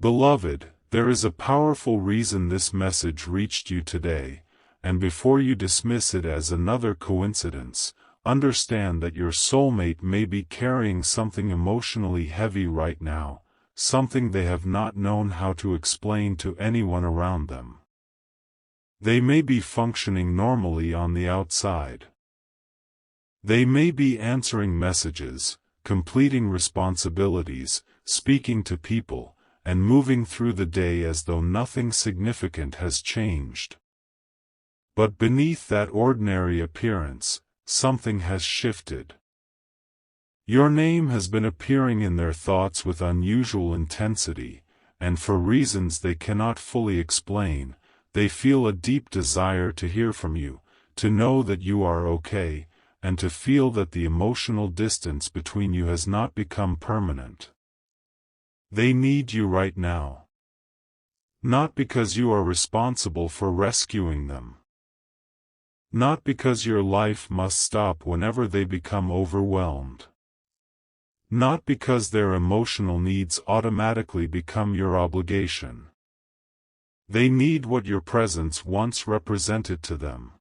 Beloved, there is a powerful reason this message reached you today, and before you dismiss it as another coincidence, understand that your soulmate may be carrying something emotionally heavy right now, something they have not known how to explain to anyone around them. They may be functioning normally on the outside. They may be answering messages, completing responsibilities, speaking to people, and moving through the day as though nothing significant has changed. But beneath that ordinary appearance, something has shifted. Your name has been appearing in their thoughts with unusual intensity, and for reasons they cannot fully explain, they feel a deep desire to hear from you, to know that you are okay, and to feel that the emotional distance between you has not become permanent. They need you right now. Not because you are responsible for rescuing them. Not because your life must stop whenever they become overwhelmed. Not because their emotional needs automatically become your obligation. They need what your presence once represented to them.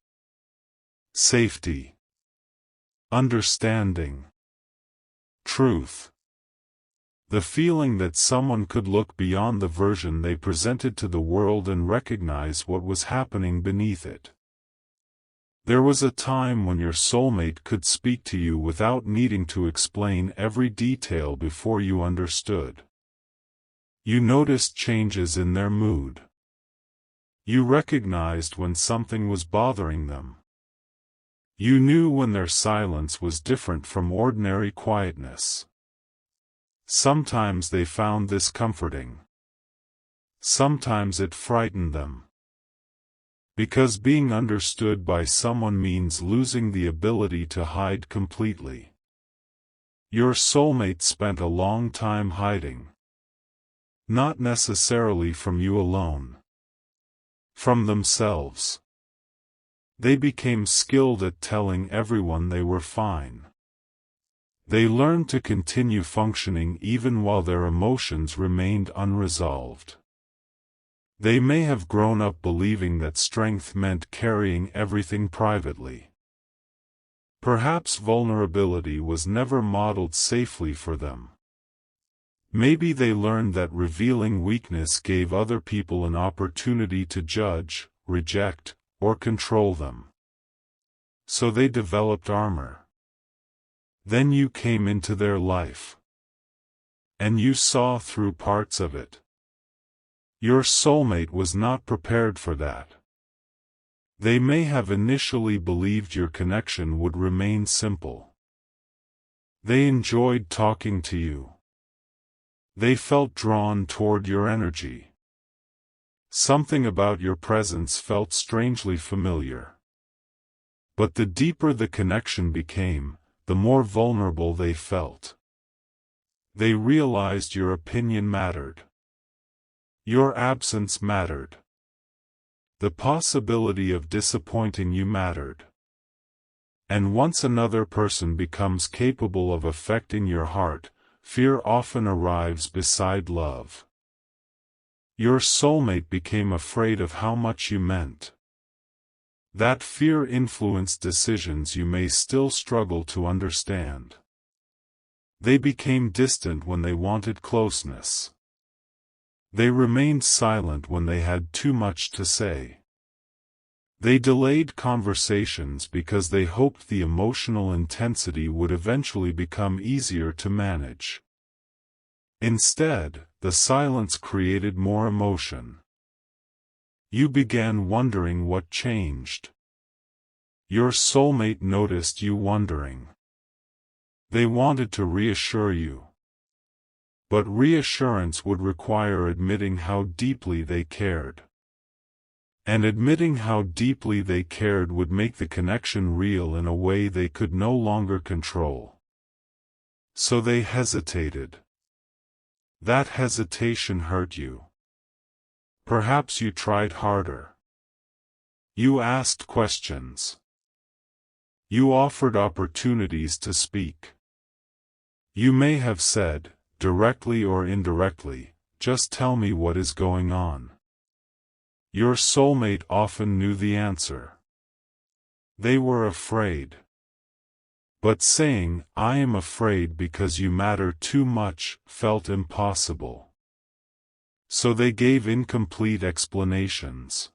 Safety. Understanding. Truth. The feeling that someone could look beyond the version they presented to the world and recognize what was happening beneath it. There was a time when your soulmate could speak to you without needing to explain every detail before you understood. You noticed changes in their mood. You recognized when something was bothering them. You knew when their silence was different from ordinary quietness. Sometimes they found this comforting. Sometimes it frightened them. Because being understood by someone means losing the ability to hide completely. Your soulmate spent a long time hiding. Not necessarily from you alone. From themselves. They became skilled at telling everyone they were fine. They learned to continue functioning even while their emotions remained unresolved. They may have grown up believing that strength meant carrying everything privately. Perhaps vulnerability was never modeled safely for them. Maybe they learned that revealing weakness gave other people an opportunity to judge, reject, or control them. So they developed armor. Then you came into their life. And you saw through parts of it. Your soulmate was not prepared for that. They may have initially believed your connection would remain simple. They enjoyed talking to you. They felt drawn toward your energy. Something about your presence felt strangely familiar. But the deeper the connection became, the more vulnerable they felt. They realized your opinion mattered. Your absence mattered. The possibility of disappointing you mattered. And once another person becomes capable of affecting your heart, fear often arrives beside love. Your soulmate became afraid of how much you meant. That fear influenced decisions you may still struggle to understand. They became distant when they wanted closeness. They remained silent when they had too much to say. They delayed conversations because they hoped the emotional intensity would eventually become easier to manage. Instead, the silence created more emotion. You began wondering what changed. Your soulmate noticed you wondering. They wanted to reassure you. But reassurance would require admitting how deeply they cared. And admitting how deeply they cared would make the connection real in a way they could no longer control. So they hesitated. That hesitation hurt you. Perhaps you tried harder. You asked questions. You offered opportunities to speak. You may have said, directly or indirectly, just tell me what is going on. Your soulmate often knew the answer. They were afraid. But saying, "I am afraid because you matter too much," felt impossible. So they gave incomplete explanations.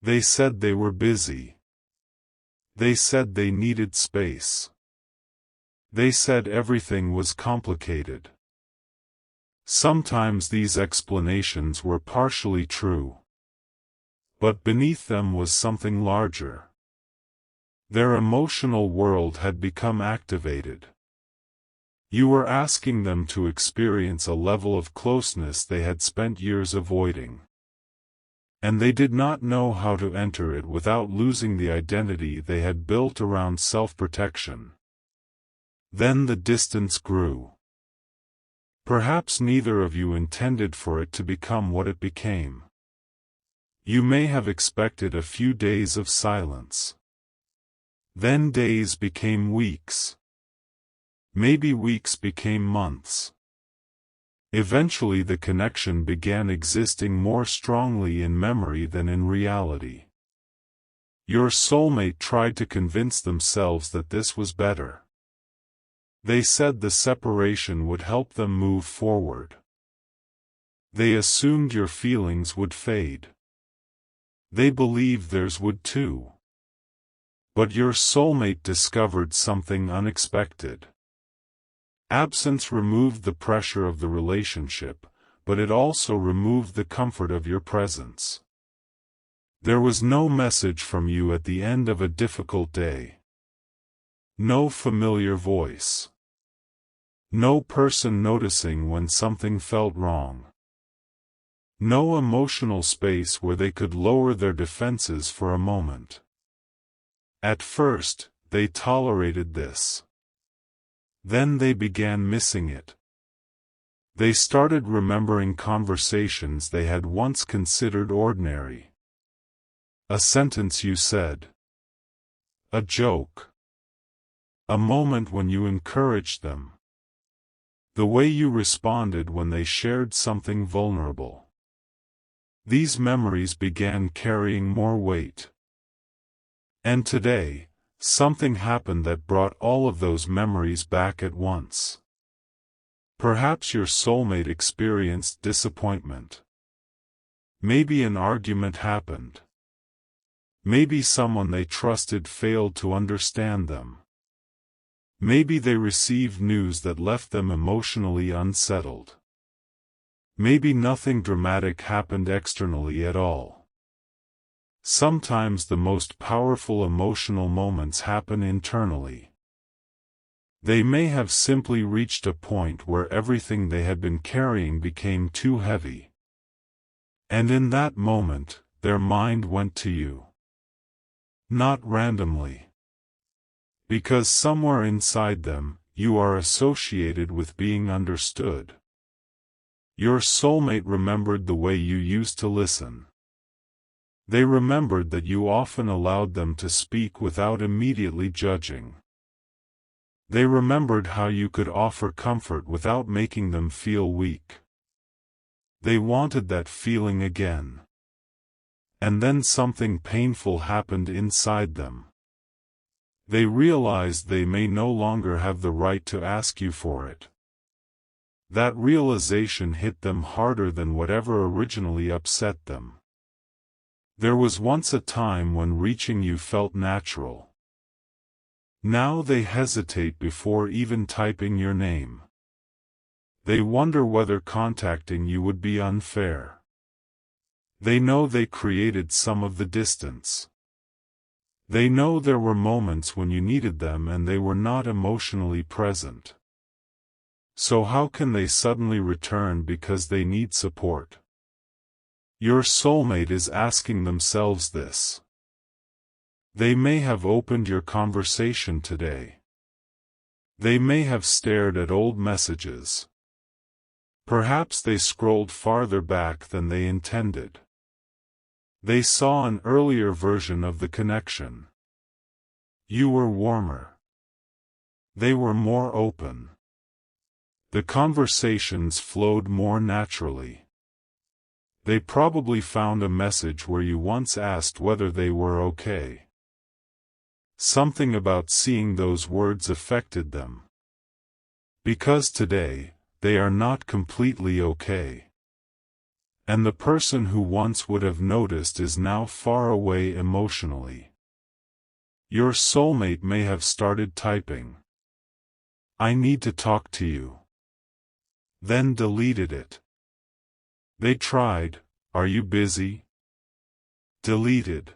They said they were busy. They said they needed space. They said everything was complicated. Sometimes these explanations were partially true. But beneath them was something larger. Their emotional world had become activated. You were asking them to experience a level of closeness they had spent years avoiding. And they did not know how to enter it without losing the identity they had built around self-protection. Then the distance grew. Perhaps neither of you intended for it to become what it became. You may have expected a few days of silence. Then days became weeks. Maybe weeks became months. Eventually the connection began existing more strongly in memory than in reality. Your soulmate tried to convince themselves that this was better. They said the separation would help them move forward. They assumed your feelings would fade. They believed theirs would too. But your soulmate discovered something unexpected. Absence removed the pressure of the relationship, but it also removed the comfort of your presence. There was no message from you at the end of a difficult day. No familiar voice. No person noticing when something felt wrong. No emotional space where they could lower their defenses for a moment. At first, they tolerated this. Then they began missing it. They started remembering conversations they had once considered ordinary. A sentence you said. A joke. A moment when you encouraged them. The way you responded when they shared something vulnerable. These memories began carrying more weight. And today, something happened that brought all of those memories back at once. Perhaps your soulmate experienced disappointment. Maybe an argument happened. Maybe someone they trusted failed to understand them. Maybe they received news that left them emotionally unsettled. Maybe nothing dramatic happened externally at all. Sometimes the most powerful emotional moments happen internally. They may have simply reached a point where everything they had been carrying became too heavy. And in that moment, their mind went to you. Not randomly. Because somewhere inside them, you are associated with being understood. Your soulmate remembered the way you used to listen. They remembered that you often allowed them to speak without immediately judging. They remembered how you could offer comfort without making them feel weak. They wanted that feeling again. And then something painful happened inside them. They realized they may no longer have the right to ask you for it. That realization hit them harder than whatever originally upset them. There was once a time when reaching you felt natural. Now they hesitate before even typing your name. They wonder whether contacting you would be unfair. They know they created some of the distance. They know there were moments when you needed them and they were not emotionally present. So how can they suddenly return because they need support? Your soulmate is asking themselves this. They may have opened your conversation today. They may have stared at old messages. Perhaps they scrolled farther back than they intended. They saw an earlier version of the connection. You were warmer. They were more open. The conversations flowed more naturally. They probably found a message where you once asked whether they were okay. Something about seeing those words affected them. Because today, they are not completely okay. And the person who once would have noticed is now far away emotionally. Your soulmate may have started typing, "I need to talk to you." Then deleted it. They tried, "Are you busy?" Deleted.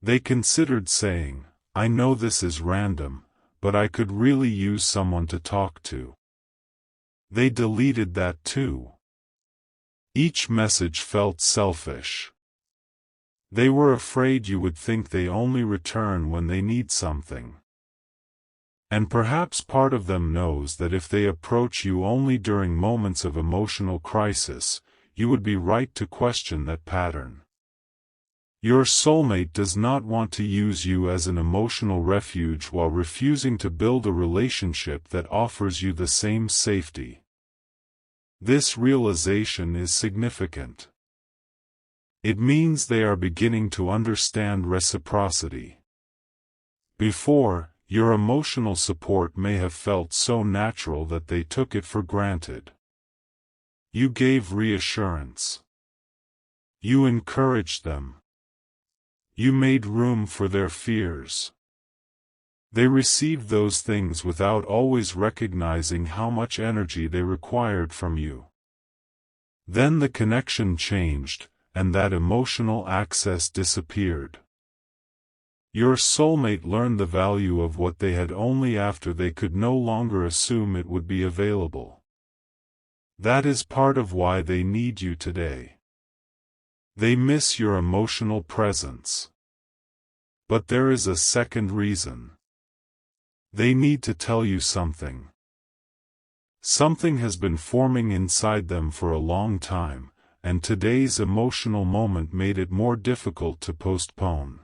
They considered saying, "I know this is random, but I could really use someone to talk to." They deleted that too. Each message felt selfish. They were afraid you would think they only return when they need something. And perhaps part of them knows that if they approach you only during moments of emotional crisis, you would be right to question that pattern. Your soulmate does not want to use you as an emotional refuge while refusing to build a relationship that offers you the same safety. This realization is significant. It means they are beginning to understand reciprocity. Before, your emotional support may have felt so natural that they took it for granted. You gave reassurance. You encouraged them. You made room for their fears. They received those things without always recognizing how much energy they required from you. Then the connection changed, and that emotional access disappeared. Your soulmate learned the value of what they had only after they could no longer assume it would be available. That is part of why they need you today. They miss your emotional presence. But there is a second reason. They need to tell you something. Something has been forming inside them for a long time, and today's emotional moment made it more difficult to postpone.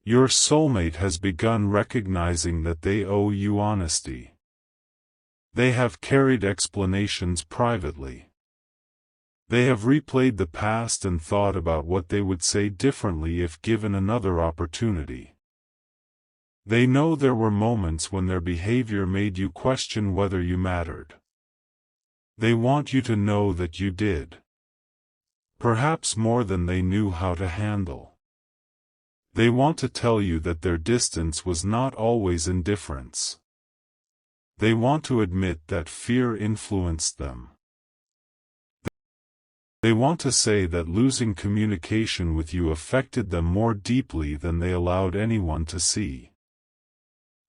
Your soulmate has begun recognizing that they owe you honesty. They have carried explanations privately. They have replayed the past and thought about what they would say differently if given another opportunity. They know there were moments when their behavior made you question whether you mattered. They want you to know that you did. Perhaps more than they knew how to handle. They want to tell you that their distance was not always indifference. They want to admit that fear influenced them. They want to say that losing communication with you affected them more deeply than they allowed anyone to see.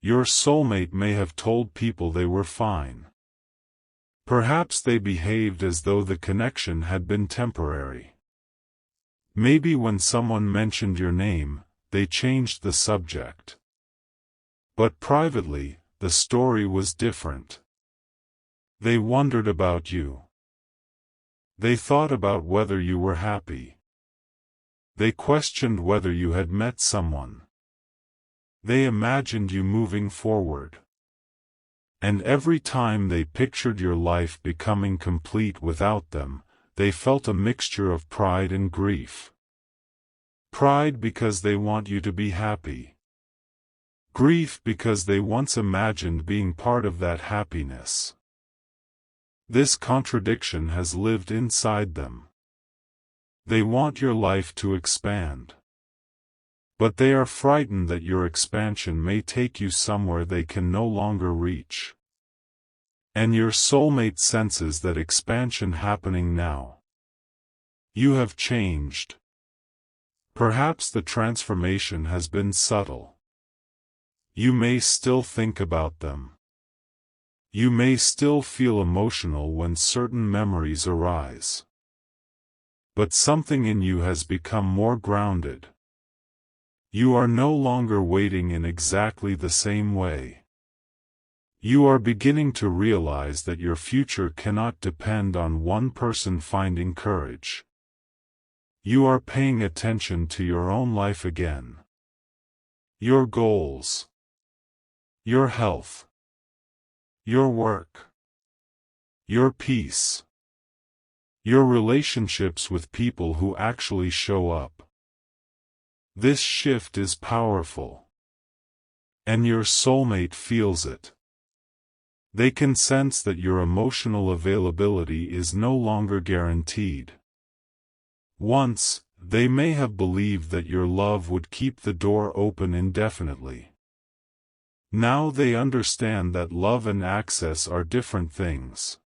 Your soulmate may have told people they were fine. Perhaps they behaved as though the connection had been temporary. Maybe when someone mentioned your name, they changed the subject. But privately, the story was different. They wondered about you. They thought about whether you were happy. They questioned whether you had met someone. They imagined you moving forward. And every time they pictured your life becoming complete without them, they felt a mixture of pride and grief. Pride because they want you to be happy. Grief because they once imagined being part of that happiness. This contradiction has lived inside them. They want your life to expand. But they are frightened that your expansion may take you somewhere they can no longer reach. And your soulmate senses that expansion happening now. You have changed. Perhaps the transformation has been subtle. You may still think about them. You may still feel emotional when certain memories arise. But something in you has become more grounded. You are no longer waiting in exactly the same way. You are beginning to realize that your future cannot depend on one person finding courage. You are paying attention to your own life again. Your goals. Your health. Your work. your peace, your relationships with people who actually show up. This shift is powerful. And your soulmate feels it. They can sense that your emotional availability is no longer guaranteed. Once, they may have believed that your love would keep the door open indefinitely. Now they understand that love and access are different things.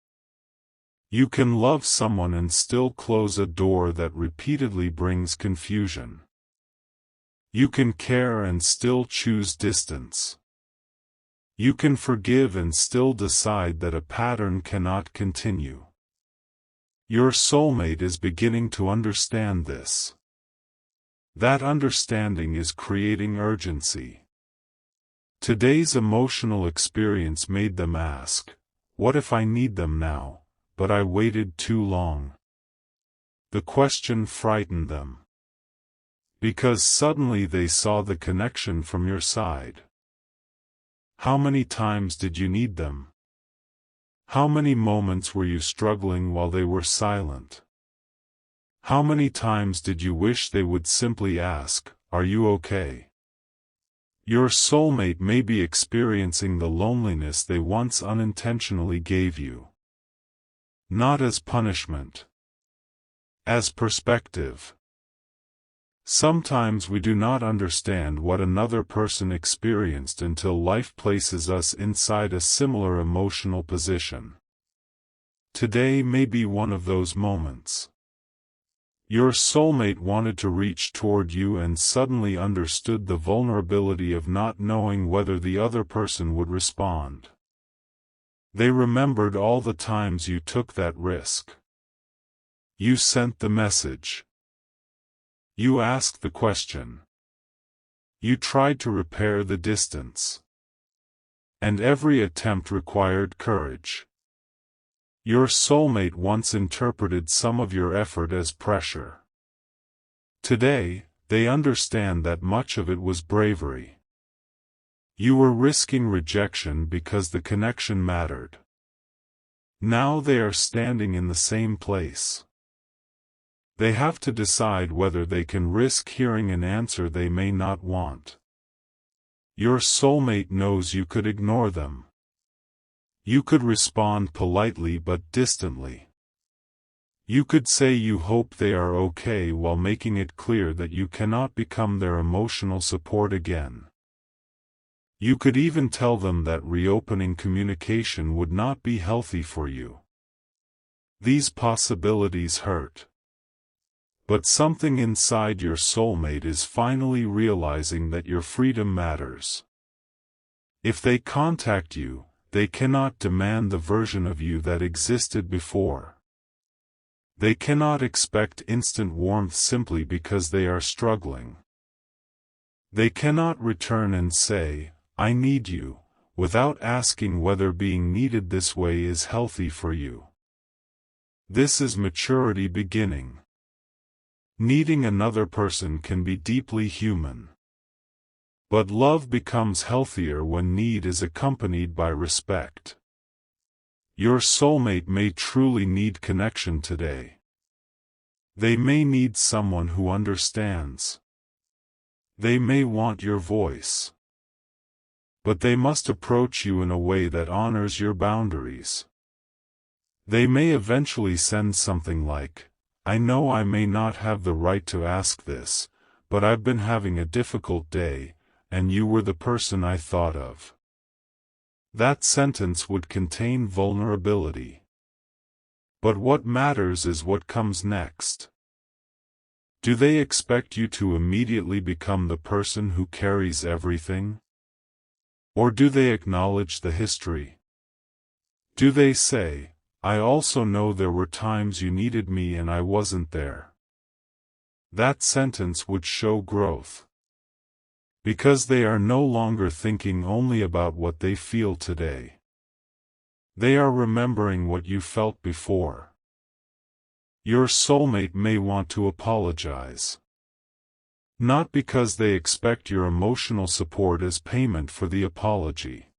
You can love someone and still close a door that repeatedly brings confusion. You can care and still choose distance. You can forgive and still decide that a pattern cannot continue. Your soulmate is beginning to understand this. That understanding is creating urgency. Today's emotional experience made them ask, "What if I need them now, but I waited too long?" The question frightened them. Because suddenly they saw the connection from your side. How many times did you need them? How many moments were you struggling while they were silent? How many times did you wish they would simply ask, "Are you okay?" Your soulmate may be experiencing the loneliness they once unintentionally gave you. Not as punishment. As perspective. Sometimes we do not understand what another person experienced until life places us inside a similar emotional position. Today may be one of those moments. Your soulmate wanted to reach toward you and suddenly understood the vulnerability of not knowing whether the other person would respond. They remembered all the times you took that risk. You sent the message. You asked the question. You tried to repair the distance. And every attempt required courage. Your soulmate once interpreted some of your effort as pressure. Today, they understand that much of it was bravery. You were risking rejection because the connection mattered. Now they are standing in the same place. They have to decide whether they can risk hearing an answer they may not want. Your soulmate knows you could ignore them. You could respond politely but distantly. You could say you hope they are okay while making it clear that you cannot become their emotional support again. You could even tell them that reopening communication would not be healthy for you. These possibilities hurt. But something inside your soulmate is finally realizing that your freedom matters. If they contact you, they cannot demand the version of you that existed before. They cannot expect instant warmth simply because they are struggling. They cannot return and say, "I need you," without asking whether being needed this way is healthy for you. This is maturity beginning. Needing another person can be deeply human. But love becomes healthier when need is accompanied by respect. Your soulmate may truly need connection today. They may need someone who understands. They may want your voice. But they must approach you in a way that honors your boundaries. They may eventually send something like, "I know I may not have the right to ask this, but I've been having a difficult day, and you were the person I thought of." That sentence would contain vulnerability. But what matters is what comes next. Do they expect you to immediately become the person who carries everything? Or do they acknowledge the history? Do they say, "I also know there were times you needed me and I wasn't there"? That sentence would show growth. Because they are no longer thinking only about what they feel today. They are remembering what you felt before. Your soulmate may want to apologize. Not because they expect your emotional support as payment for the apology,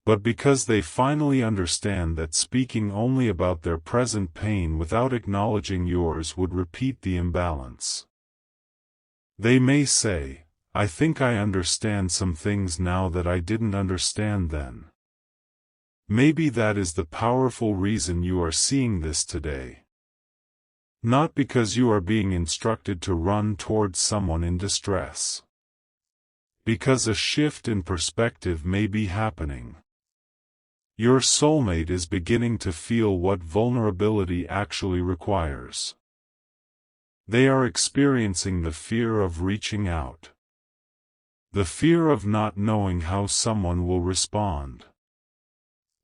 but because they finally understand that speaking only about their present pain without acknowledging yours would repeat the imbalance. They may say, "I think I understand some things now that I didn't understand then." Maybe that is the powerful reason you are seeing this today. Not because you are being instructed to run towards someone in distress. Because a shift in perspective may be happening. Your soulmate is beginning to feel what vulnerability actually requires. They are experiencing the fear of reaching out. The fear of not knowing how someone will respond.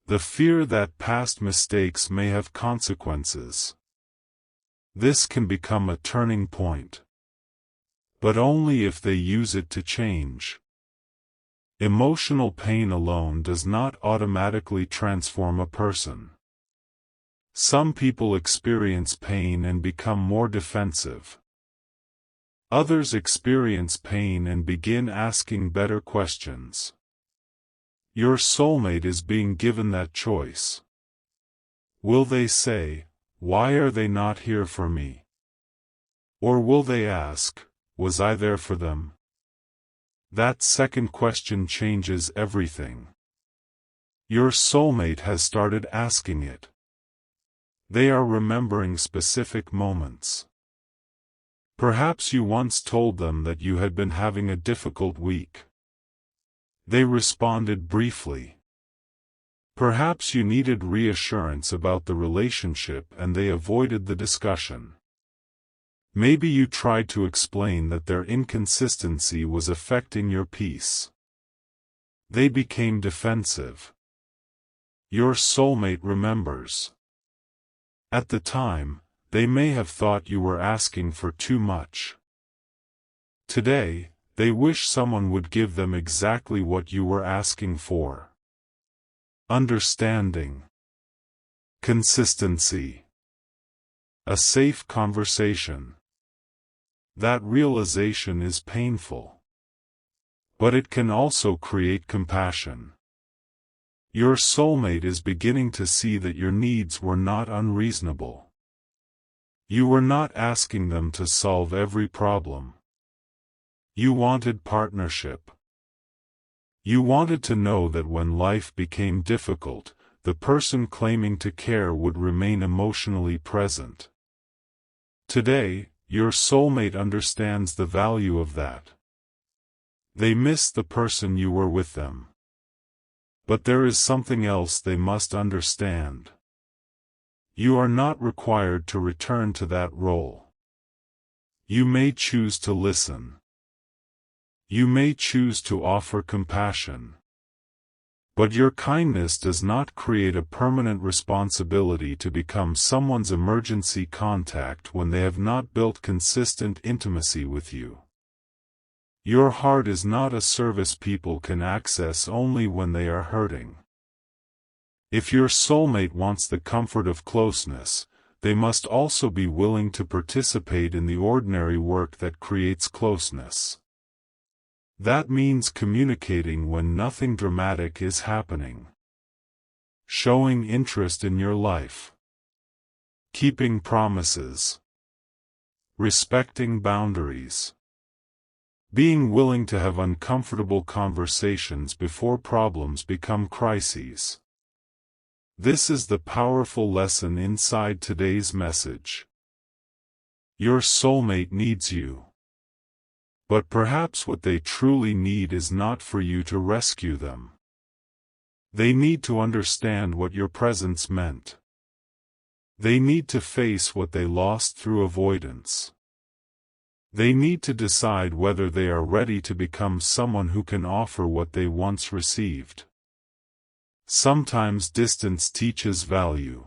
The fear that past mistakes may have consequences. This can become a turning point. But only if they use it to change. Emotional pain alone does not automatically transform a person. Some people experience pain and become more defensive. Others experience pain and begin asking better questions. Your soulmate is being given that choice. Will they say, "Why are they not here for me?" Or will they ask, "Was I there for them?" That second question changes everything. Your soulmate has started asking it. They are remembering specific moments. Perhaps you once told them that you had been having a difficult week. They responded briefly. Perhaps you needed reassurance about the relationship and they avoided the discussion. Maybe you tried to explain that their inconsistency was affecting your peace. They became defensive. Your soulmate remembers. At the time, they may have thought you were asking for too much. Today, they wish someone would give them exactly what you were asking for. Understanding. Consistency. A safe conversation. That realization is painful. But it can also create compassion. Your soulmate is beginning to see that your needs were not unreasonable. You were not asking them to solve every problem. You wanted partnership. You wanted to know that when life became difficult, the person claiming to care would remain emotionally present. Today, your soulmate understands the value of that. They miss the person you were with them. But there is something else they must understand. You are not required to return to that role. You may choose to listen. You may choose to offer compassion. But your kindness does not create a permanent responsibility to become someone's emergency contact when they have not built consistent intimacy with you. Your heart is not a service people can access only when they are hurting. If your soulmate wants the comfort of closeness, they must also be willing to participate in the ordinary work that creates closeness. That means communicating when nothing dramatic is happening. Showing interest in your life. Keeping promises. Respecting boundaries. Being willing to have uncomfortable conversations before problems become crises. This is the powerful lesson inside today's message. Your soulmate needs you. But perhaps what they truly need is not for you to rescue them. They need to understand what your presence meant. They need to face what they lost through avoidance. They need to decide whether they are ready to become someone who can offer what they once received. Sometimes distance teaches value.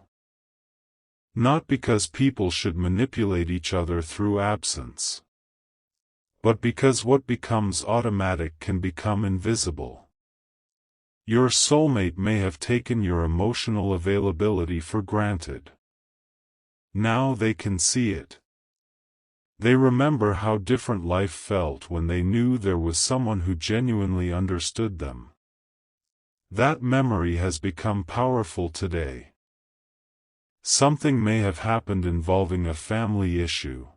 Not because people should manipulate each other through absence. But because what becomes automatic can become invisible. Your soulmate may have taken your emotional availability for granted. Now they can see it. They remember how different life felt when they knew there was someone who genuinely understood them. That memory has become powerful today. Something may have happened involving a family issue.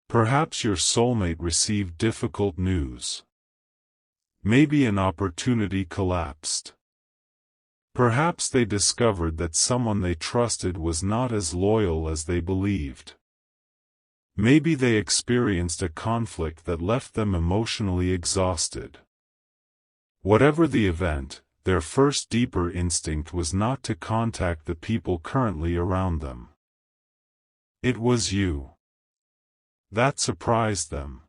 Perhaps your soulmate received difficult news. Maybe an opportunity collapsed. Perhaps they discovered that someone they trusted was not as loyal as they believed. Maybe they experienced a conflict that left them emotionally exhausted. Whatever the event, their first deeper instinct was not to contact the people currently around them. It was you. That surprised them.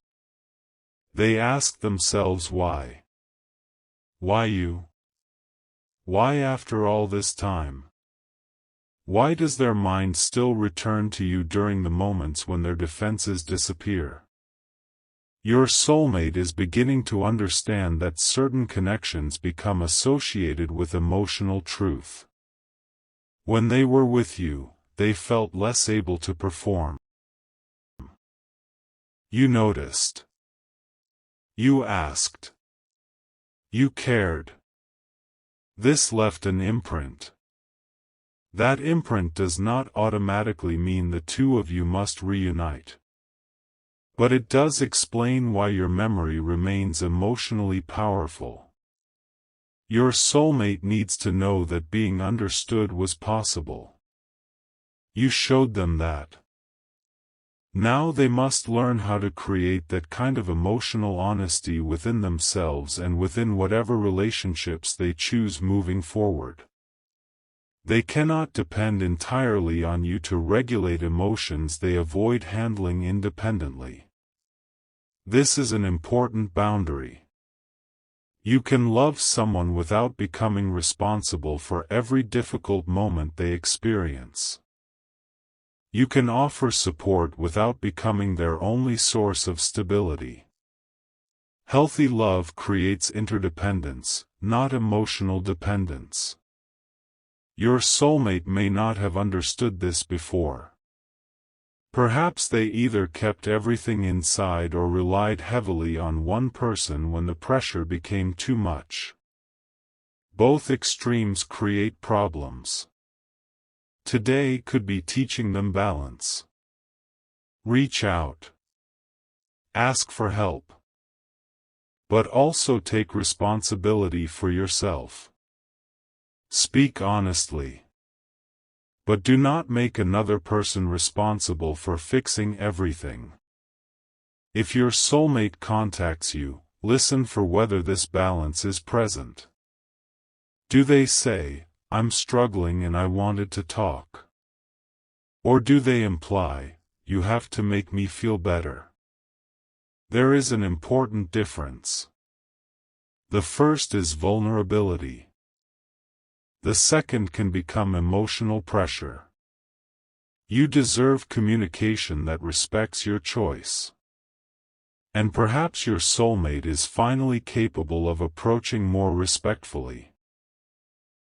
They asked themselves why. Why you? Why after all this time? Why does their mind still return to you during the moments when their defenses disappear? Your soulmate is beginning to understand that certain connections become associated with emotional truth. When they were with you, they felt less able to perform. You noticed. You asked. You cared. This left an imprint. That imprint does not automatically mean the two of you must reunite. But it does explain why your memory remains emotionally powerful. Your soulmate needs to know that being understood was possible. You showed them that. Now they must learn how to create that kind of emotional honesty within themselves and within whatever relationships they choose moving forward. They cannot depend entirely on you to regulate emotions they avoid handling independently. This is an important boundary. You can love someone without becoming responsible for every difficult moment they experience. You can offer support without becoming their only source of stability. Healthy love creates interdependence, not emotional dependence. Your soulmate may not have understood this before. Perhaps they either kept everything inside or relied heavily on one person when the pressure became too much. Both extremes create problems. Today could be teaching them balance. Reach out. Ask for help. But also take responsibility for yourself. Speak honestly. But do not make another person responsible for fixing everything. If your soulmate contacts you, listen for whether this balance is present. Do they say, "I'm struggling and I wanted to talk"? Or do they imply, "You have to make me feel better"? There is an important difference. The first is vulnerability. The second can become emotional pressure. You deserve communication that respects your choice. And perhaps your soulmate is finally capable of approaching more respectfully.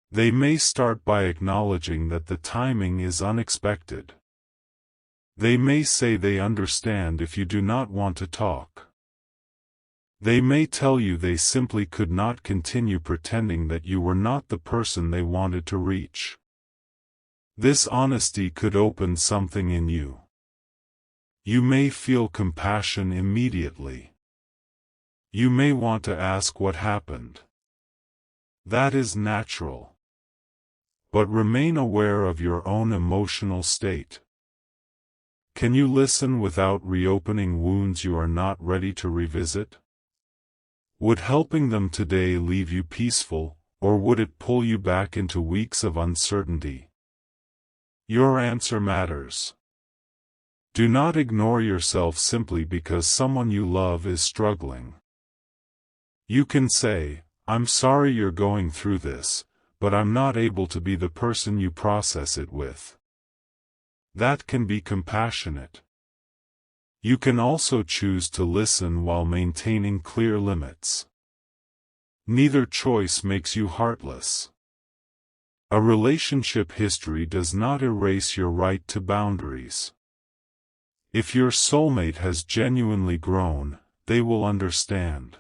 They may start by acknowledging that the timing is unexpected. They may say they understand if you do not want to talk. They may tell you they simply could not continue pretending that you were not the person they wanted to reach. This honesty could open something in you. You may feel compassion immediately. You may want to ask what happened. That is natural. But remain aware of your own emotional state. Can you listen without reopening wounds you are not ready to revisit? Would helping them today leave you peaceful, or would it pull you back into weeks of uncertainty? Your answer matters. Do not ignore yourself simply because someone you love is struggling. You can say, "I'm sorry you're going through this, but I'm not able to be the person you process it with." That can be compassionate. You can also choose to listen while maintaining clear limits. Neither choice makes you heartless. A relationship history does not erase your right to boundaries. If your soulmate has genuinely grown, they will understand.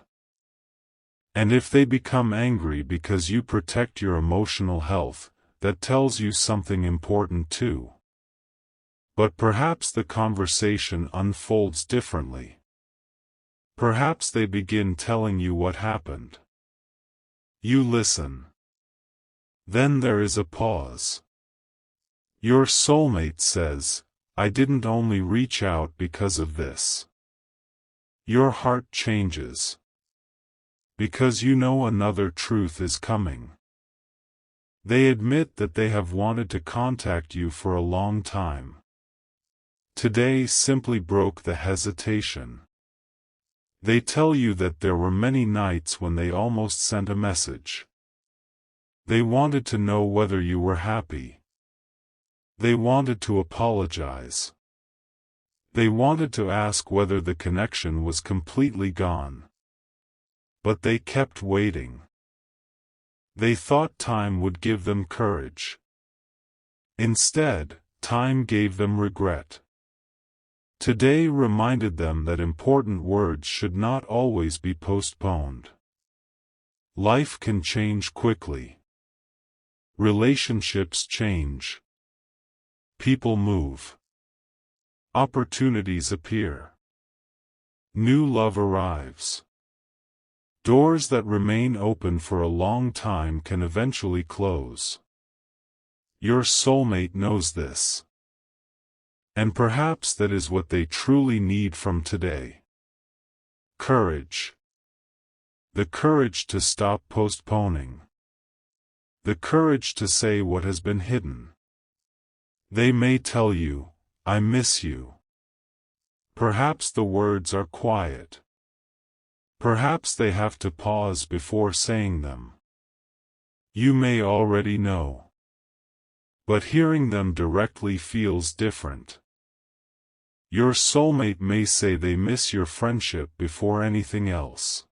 And if they become angry because you protect your emotional health, that tells you something important too. But perhaps the conversation unfolds differently. Perhaps they begin telling you what happened. You listen. Then there is a pause. Your soulmate says, "I didn't only reach out because of this." Your heart changes. Because you know another truth is coming. They admit that they have wanted to contact you for a long time. Today simply broke the hesitation. They tell you that there were many nights when they almost sent a message. They wanted to know whether you were happy. They wanted to apologize. They wanted to ask whether the connection was completely gone. But they kept waiting. They thought time would give them courage. Instead, time gave them regret. Today reminded them that important words should not always be postponed. Life can change quickly. Relationships change. People move. Opportunities appear. New love arrives. Doors that remain open for a long time can eventually close. Your soulmate knows this. And perhaps that is what they truly need from today. Courage. The courage to stop postponing. The courage to say what has been hidden. They may tell you, "I miss you." Perhaps the words are quiet. Perhaps they have to pause before saying them. You may already know. But hearing them directly feels different. Your soulmate may say they miss your friendship before anything else.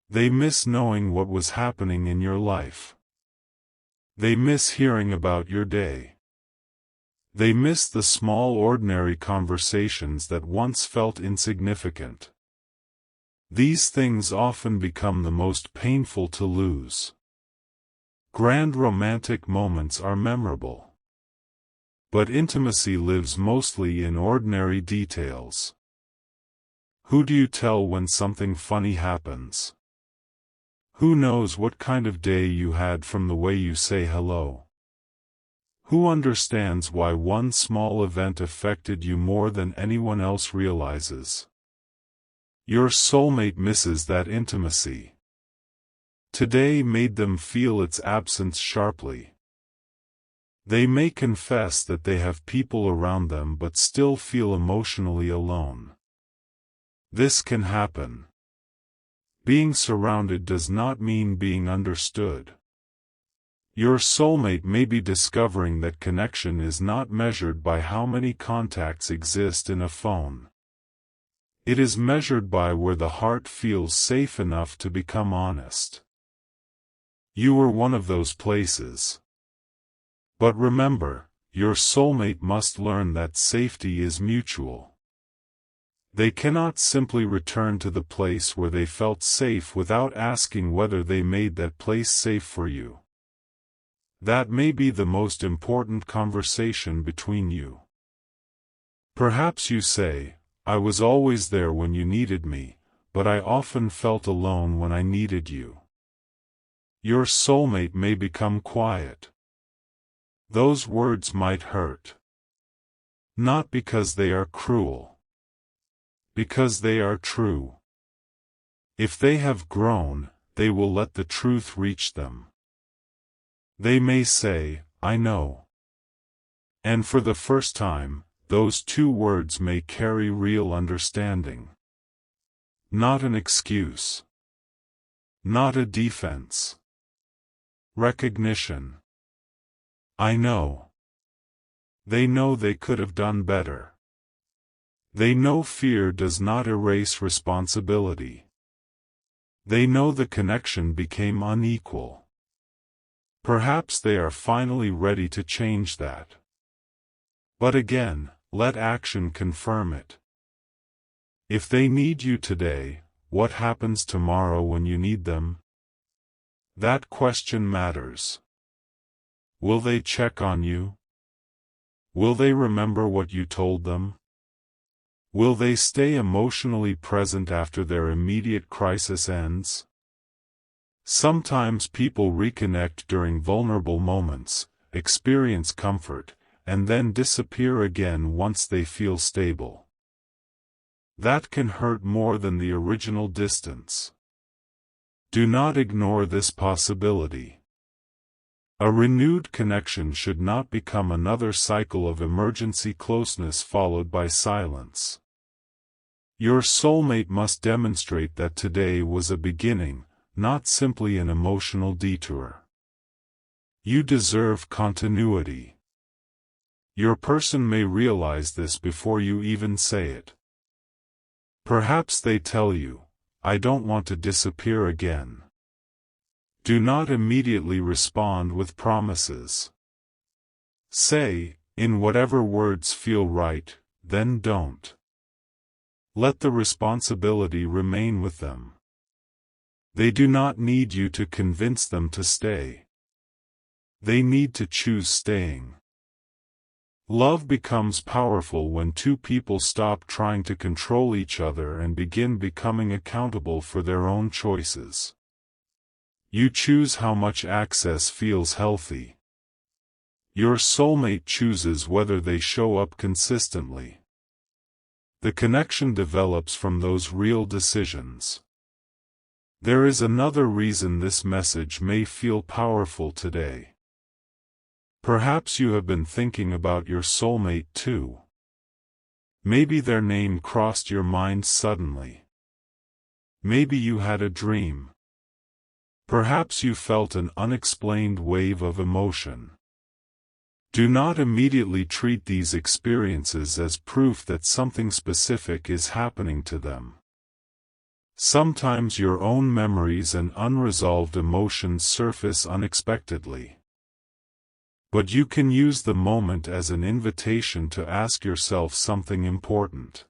They miss knowing what was happening in your life. They miss hearing about your day. They miss the small ordinary conversations that once felt insignificant. These things often become the most painful to lose. Grand romantic moments are memorable. But intimacy lives mostly in ordinary details. Who do you tell when something funny happens? Who knows what kind of day you had from the way you say hello? Who understands why one small event affected you more than anyone else realizes? Your soulmate misses that intimacy. Today made them feel its absence sharply. They may confess that they have people around them but still feel emotionally alone. This can happen. Being surrounded does not mean being understood. Your soulmate may be discovering that connection is not measured by how many contacts exist in a phone. It is measured by where the heart feels safe enough to become honest. You were one of those places. But remember, your soulmate must learn that safety is mutual. They cannot simply return to the place where they felt safe without asking whether they made that place safe for you. That may be the most important conversation between you. Perhaps you say, "I was always there when you needed me, but I often felt alone when I needed you." Your soulmate may become quiet. Those words might hurt. Not because they are cruel. Because they are true. If they have grown, they will let the truth reach them. They may say, "I know." And for the first time, those two words may carry real understanding. Not an excuse. Not a defense. Recognition. I know. They know they could have done better. They know fear does not erase responsibility. They know the connection became unequal. Perhaps they are finally ready to change that. But again, let action confirm it. If they need you today, what happens tomorrow when you need them? That question matters. Will they check on you? Will they remember what you told them? Will they stay emotionally present after their immediate crisis ends? Sometimes people reconnect during vulnerable moments, experience comfort, and then disappear again once they feel stable. That can hurt more than the original distance. Do not ignore this possibility. A renewed connection should not become another cycle of emergency closeness followed by silence. Your soulmate must demonstrate that today was a beginning, not simply an emotional detour. You deserve continuity. Your person may realize this before you even say it. Perhaps they tell you, "I don't want to disappear again." Do not immediately respond with promises. Say, in whatever words feel right, then don't. Let the responsibility remain with them. They do not need you to convince them to stay. They need to choose staying. Love becomes powerful when two people stop trying to control each other and begin becoming accountable for their own choices. You choose how much access feels healthy. Your soulmate chooses whether they show up consistently. The connection develops from those real decisions. There is another reason this message may feel powerful today. Perhaps you have been thinking about your soulmate too. Maybe their name crossed your mind suddenly. Maybe you had a dream. Perhaps you felt an unexplained wave of emotion. Do not immediately treat these experiences as proof that something specific is happening to them. Sometimes your own memories and unresolved emotions surface unexpectedly. But you can use the moment as an invitation to ask yourself something important.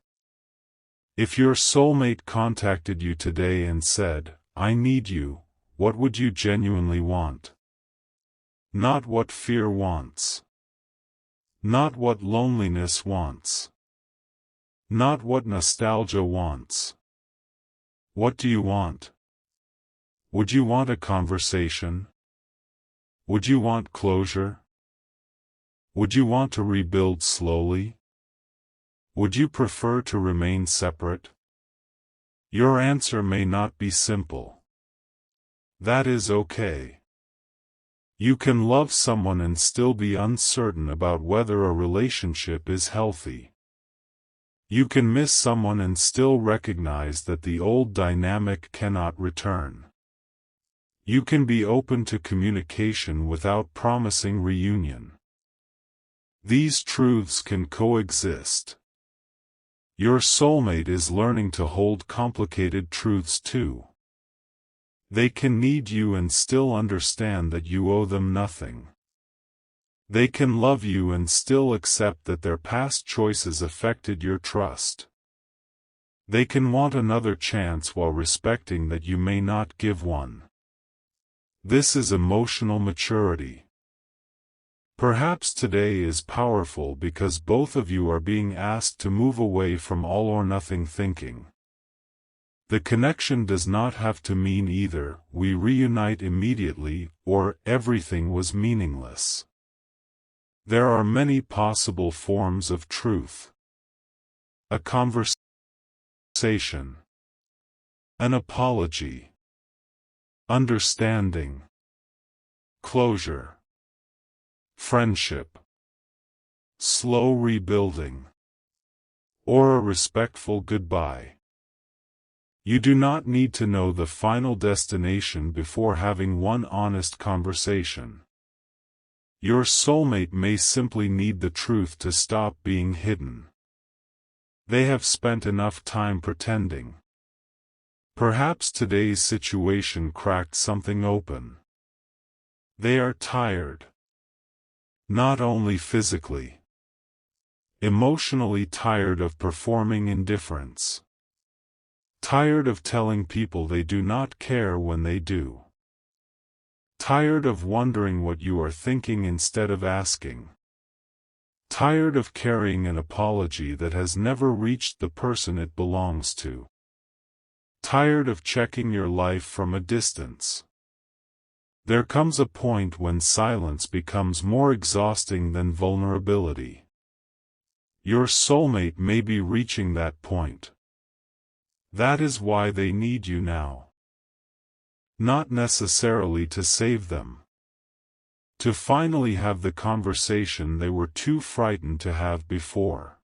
If your soulmate contacted you today and said, "I need you," what would you genuinely want? Not what fear wants. Not what loneliness wants. Not what nostalgia wants. What do you want? Would you want a conversation? Would you want closure? Would you want to rebuild slowly? Would you prefer to remain separate? Your answer may not be simple. That is okay. You can love someone and still be uncertain about whether a relationship is healthy. You can miss someone and still recognize that the old dynamic cannot return. You can be open to communication without promising reunion. These truths can coexist. Your soulmate is learning to hold complicated truths too. They can need you and still understand that you owe them nothing. They can love you and still accept that their past choices affected your trust. They can want another chance while respecting that you may not give one. This is emotional maturity. Perhaps today is powerful because both of you are being asked to move away from all-or-nothing thinking. The connection does not have to mean either "we reunite immediately" or "everything was meaningless." There are many possible forms of truth. A conversation, an apology, understanding, closure, friendship, slow rebuilding, or a respectful goodbye. You do not need to know the final destination before having one honest conversation. Your soulmate may simply need the truth to stop being hidden. They have spent enough time pretending. Perhaps today's situation cracked something open. They are tired. Not only physically. Emotionally tired of performing indifference. Tired of telling people they do not care when they do. Tired of wondering what you are thinking instead of asking. Tired of carrying an apology that has never reached the person it belongs to. Tired of checking your life from a distance. There comes a point when silence becomes more exhausting than vulnerability. Your soulmate may be reaching that point. That is why they need you now. Not necessarily to save them. To finally have the conversation they were too frightened to have before.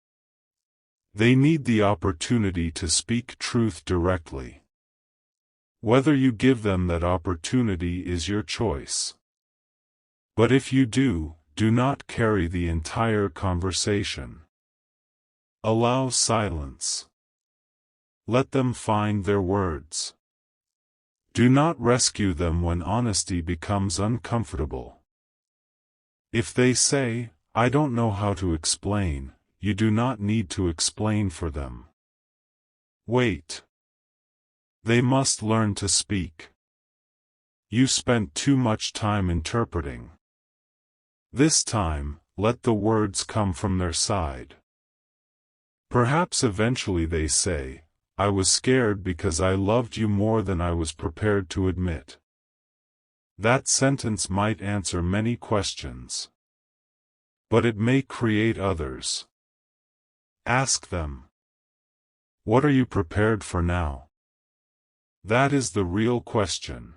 They need the opportunity to speak truth directly. Whether you give them that opportunity is your choice. But if you do, do not carry the entire conversation. Allow silence. Let them find their words. Do not rescue them when honesty becomes uncomfortable. If they say, "I don't know how to explain," you do not need to explain for them. Wait. They must learn to speak. You spent too much time interpreting. This time, let the words come from their side. Perhaps eventually they say, "I was scared because I loved you more than I was prepared to admit." That sentence might answer many questions. But it may create others. Ask them. What are you prepared for now? That is the real question.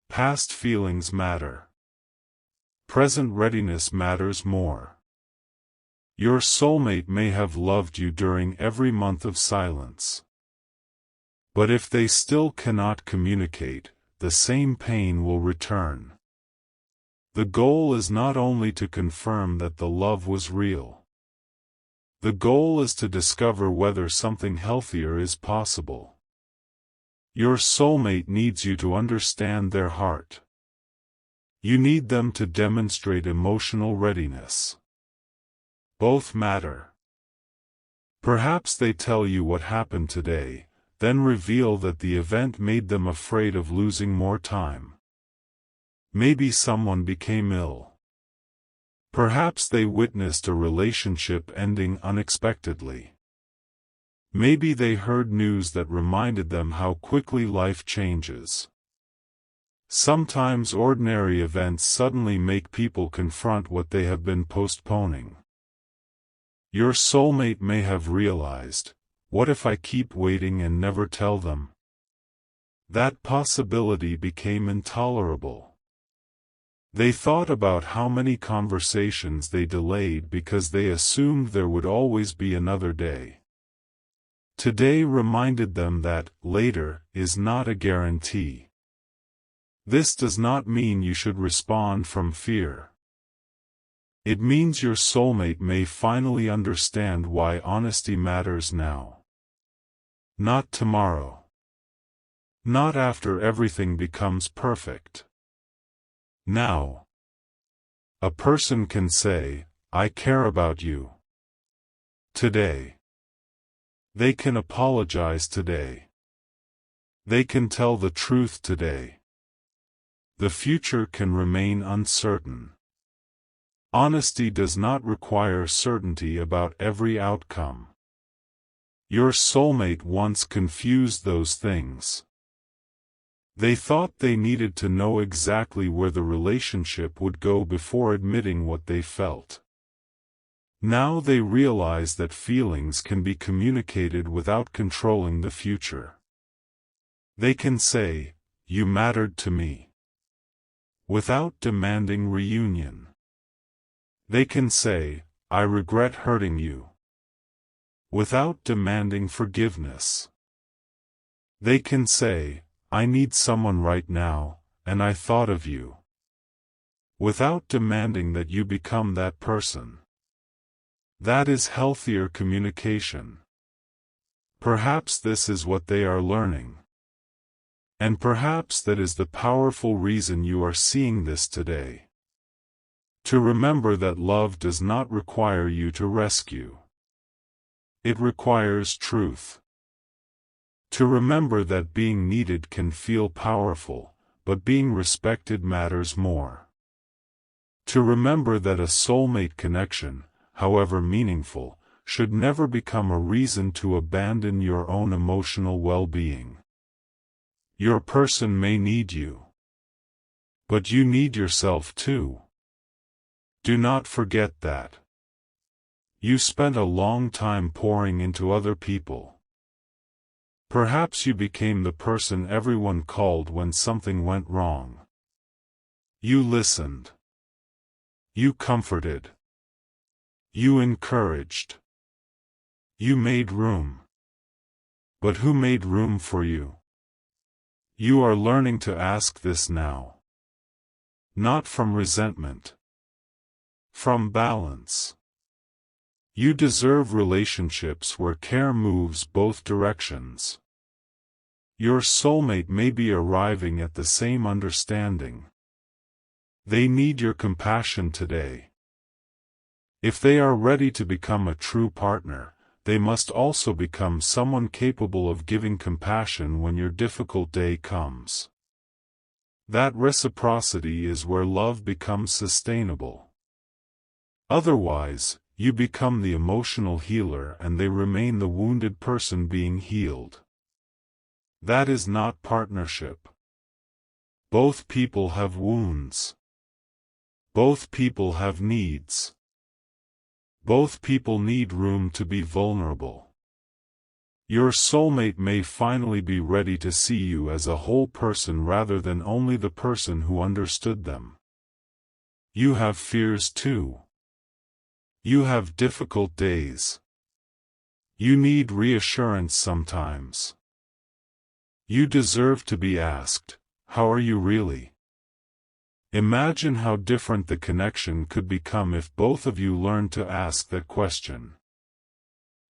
Past feelings matter. Present readiness matters more. Your soulmate may have loved you during every month of silence. But if they still cannot communicate, the same pain will return. The goal is not only to confirm that the love was real. The goal is to discover whether something healthier is possible. Your soulmate needs you to understand their heart. You need them to demonstrate emotional readiness. Both matter. Perhaps they tell you what happened today, then reveal that the event made them afraid of losing more time. Maybe someone became ill. Perhaps they witnessed a relationship ending unexpectedly. Maybe they heard news that reminded them how quickly life changes. Sometimes ordinary events suddenly make people confront what they have been postponing. Your soulmate may have realized, "What if I keep waiting and never tell them?" That possibility became intolerable. They thought about how many conversations they delayed because they assumed there would always be another day. Today reminded them that later is not a guarantee. This does not mean you should respond from fear. It means your soulmate may finally understand why honesty matters now. Not tomorrow. Not after everything becomes perfect. Now. A person can say, "I care about you." Today. They can apologize today. They can tell the truth today. The future can remain uncertain. Honesty does not require certainty about every outcome. Your soulmate once confused those things. They thought they needed to know exactly where the relationship would go before admitting what they felt. Now they realize that feelings can be communicated without controlling the future. They can say, "You mattered to me," without demanding reunion. They can say, "I regret hurting you," without demanding forgiveness. They can say, "I need someone right now, and I thought of you," without demanding that you become that person. That is healthier communication. Perhaps this is what they are learning. And perhaps that is the powerful reason you are seeing this today. To remember that love does not require you to rescue. It requires truth. To remember that being needed can feel powerful, but being respected matters more. To remember that a soulmate connection, however meaningful, should never become a reason to abandon your own emotional well-being. Your person may need you, but you need yourself too. Do not forget that. You spent a long time pouring into other people. Perhaps you became the person everyone called when something went wrong. You listened. You comforted. You encouraged. You made room. But who made room for you? You are learning to ask this now. Not from resentment. From balance. You deserve relationships where care moves both directions. Your soulmate may be arriving at the same understanding. They need your compassion today. If they are ready to become a true partner, they must also become someone capable of giving compassion when your difficult day comes. That reciprocity is where love becomes sustainable. Otherwise, you become the emotional healer and they remain the wounded person being healed. That is not partnership. Both people have wounds. Both people have needs. Both people need room to be vulnerable. Your soulmate may finally be ready to see you as a whole person rather than only the person who understood them. You have fears too. You have difficult days. You need reassurance sometimes. You deserve to be asked, "How are you really?" Imagine how different the connection could become if both of you learned to ask that question.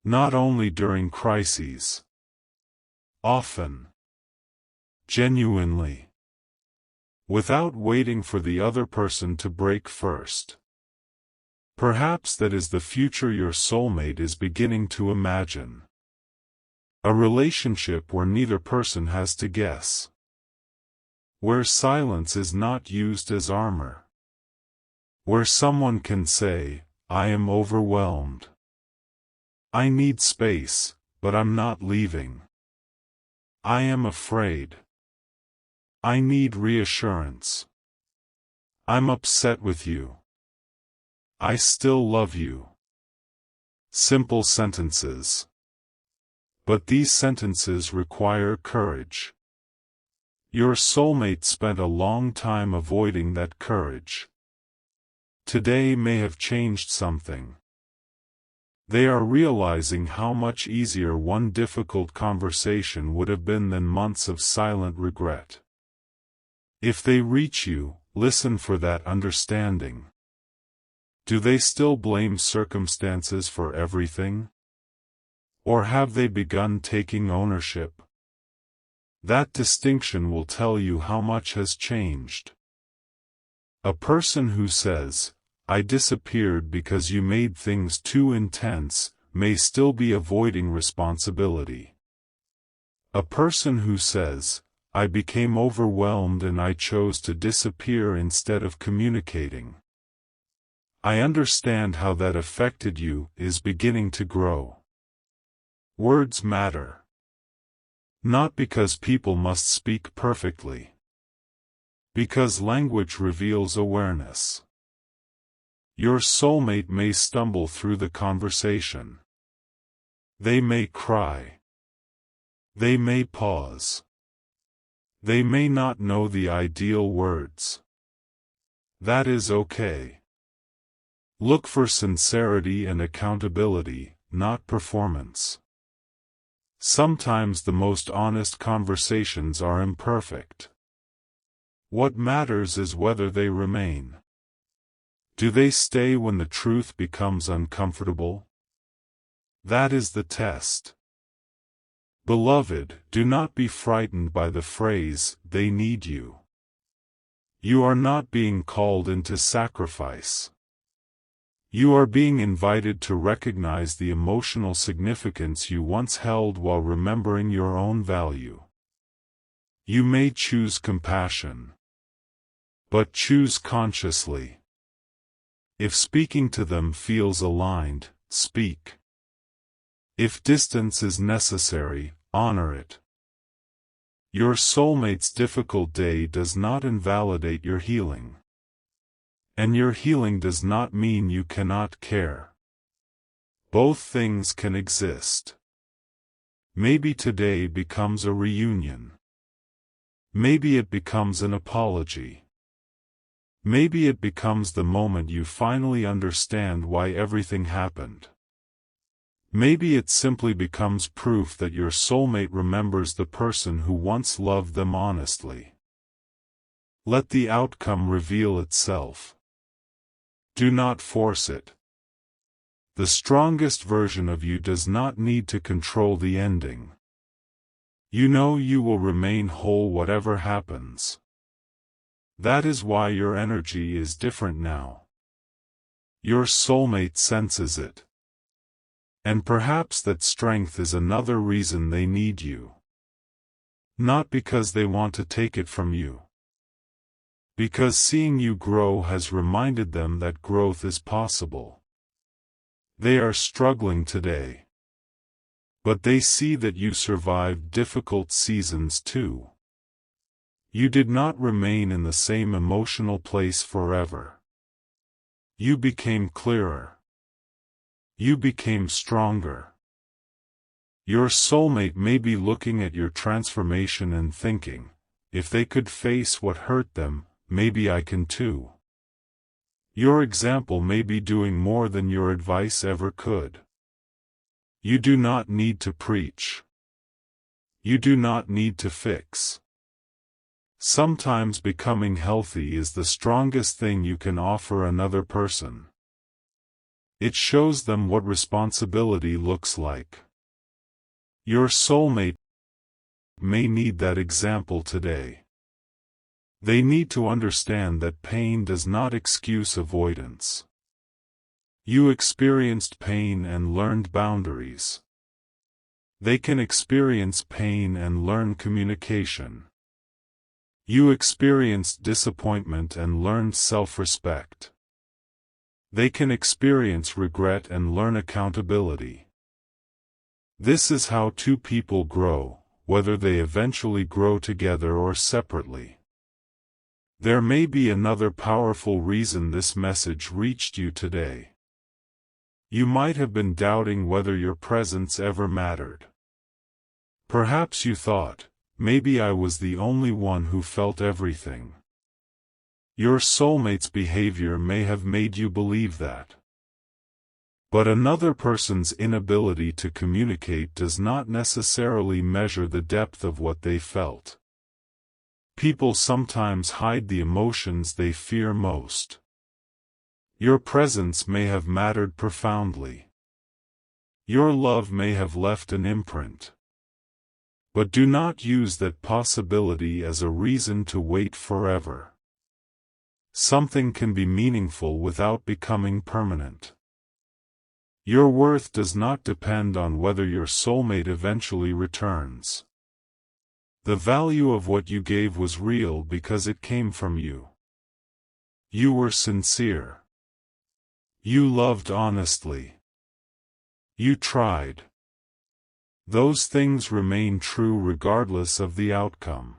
Not only during crises. Often. Genuinely. Without waiting for the other person to break first. Perhaps that is the future your soulmate is beginning to imagine. A relationship where neither person has to guess. Where silence is not used as armor. Where someone can say, "I am overwhelmed. I need space, but I'm not leaving. I am afraid. I need reassurance. I'm upset with you. I still love you." Simple sentences. But these sentences require courage. Your soulmate spent a long time avoiding that courage. Today may have changed something. They are realizing how much easier one difficult conversation would have been than months of silent regret. If they reach you, listen for that understanding. Do they still blame circumstances for everything? Or have they begun taking ownership? That distinction will tell you how much has changed. A person who says, "I disappeared because you made things too intense," may still be avoiding responsibility. A person who says, "I became overwhelmed and I chose to disappear instead of communicating. I understand how that affected you," is beginning to grow. Words matter. Not because people must speak perfectly. Because language reveals awareness. Your soulmate may stumble through the conversation. They may cry. They may pause. They may not know the ideal words. That is okay. Look for sincerity and accountability, not performance. Sometimes the most honest conversations are imperfect. What matters is whether they remain. Do they stay when the truth becomes uncomfortable? That is the test. Beloved, do not be frightened by the phrase, "They need you." You are not being called into sacrifice. You are being invited to recognize the emotional significance you once held while remembering your own value. You may choose compassion, but choose consciously. If speaking to them feels aligned, speak. If distance is necessary, honor it. Your soulmate's difficult day does not invalidate your healing. And your healing does not mean you cannot care. Both things can exist. Maybe today becomes a reunion. Maybe it becomes an apology. Maybe it becomes the moment you finally understand why everything happened. Maybe it simply becomes proof that your soulmate remembers the person who once loved them honestly. Let the outcome reveal itself. Do not force it. The strongest version of you does not need to control the ending. You know you will remain whole whatever happens. That is why your energy is different now. Your soulmate senses it. And perhaps that strength is another reason they need you. Not because they want to take it from you. Because seeing you grow has reminded them that growth is possible. They are struggling today. But they see that you survived difficult seasons too. You did not remain in the same emotional place forever. You became clearer. You became stronger. Your soulmate may be looking at your transformation and thinking, if they could face what hurt them, maybe I can too. Your example may be doing more than your advice ever could. You do not need to preach. You do not need to fix. Sometimes becoming healthy is the strongest thing you can offer another person. It shows them what responsibility looks like. Your soulmate may need that example today. They need to understand that pain does not excuse avoidance. You experienced pain and learned boundaries. They can experience pain and learn communication. You experienced disappointment and learned self-respect. They can experience regret and learn accountability. This is how two people grow, whether they eventually grow together or separately. There may be another powerful reason this message reached you today. You might have been doubting whether your presence ever mattered. Perhaps you thought, maybe I was the only one who felt everything. Your soulmate's behavior may have made you believe that. But another person's inability to communicate does not necessarily measure the depth of what they felt. People sometimes hide the emotions they fear most. Your presence may have mattered profoundly. Your love may have left an imprint. But do not use that possibility as a reason to wait forever. Something can be meaningful without becoming permanent. Your worth does not depend on whether your soulmate eventually returns. The value of what you gave was real because it came from you. You were sincere. You loved honestly. You tried. Those things remain true regardless of the outcome.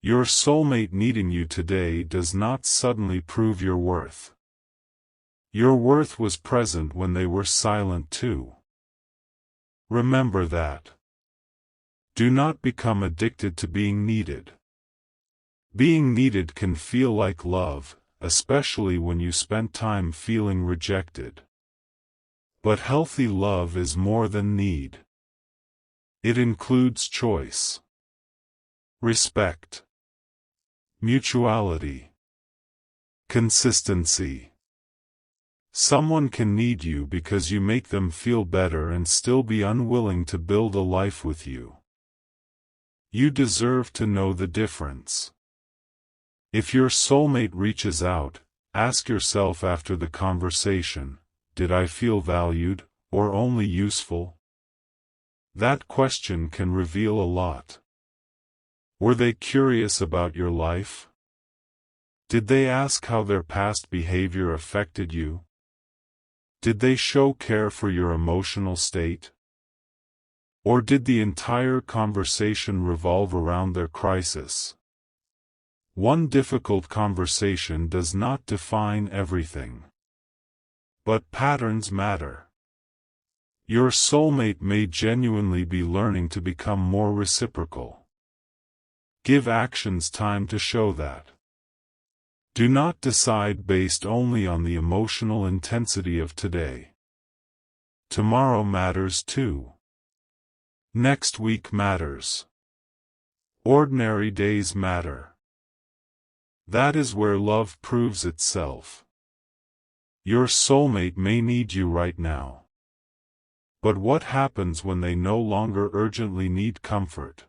Your soulmate needing you today does not suddenly prove your worth. Your worth was present when they were silent too. Remember that. Do not become addicted to being needed. Being needed can feel like love, especially when you spent time feeling rejected. But healthy love is more than need. It includes choice, respect, mutuality, consistency. Someone can need you because you make them feel better and still be unwilling to build a life with you. You deserve to know the difference. If your soulmate reaches out, Ask yourself after the conversation, did I feel valued, or only useful? That question can reveal a lot. Were they curious about your life? Did they ask how their past behavior affected you? Did they show care for your emotional state? Or did the entire conversation revolve around their crisis? One difficult conversation does not define everything. But patterns matter. Your soulmate may genuinely be learning to become more reciprocal. Give actions time to show that. Do not decide based only on the emotional intensity of today. Tomorrow matters too. Next week matters. Ordinary days matter. That is where love proves itself. Your soulmate may need you right now. But what happens when they no longer urgently need comfort?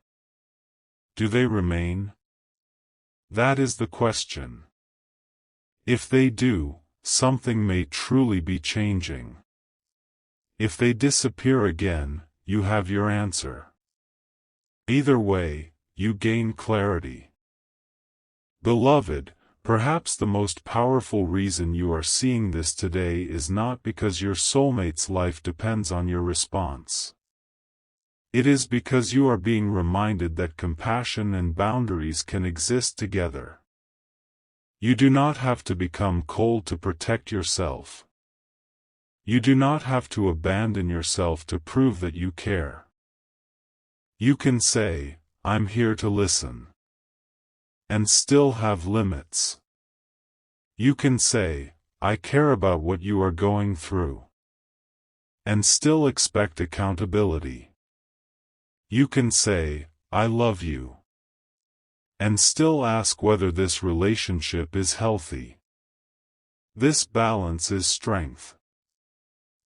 Do they remain? That is the question. If they do, something may truly be changing. If they disappear again, you have your answer. Either way, you gain clarity. Beloved, perhaps the most powerful reason you are seeing this today is not because your soulmate's life depends on your response. It is because you are being reminded that compassion and boundaries can exist together. You do not have to become cold to protect yourself. You do not have to abandon yourself to prove that you care. You can say, "I'm here to listen," and still have limits. You can say, "I care about what you are going through," and still expect accountability. You can say, "I love you," and still ask whether this relationship is healthy. This balance is strength.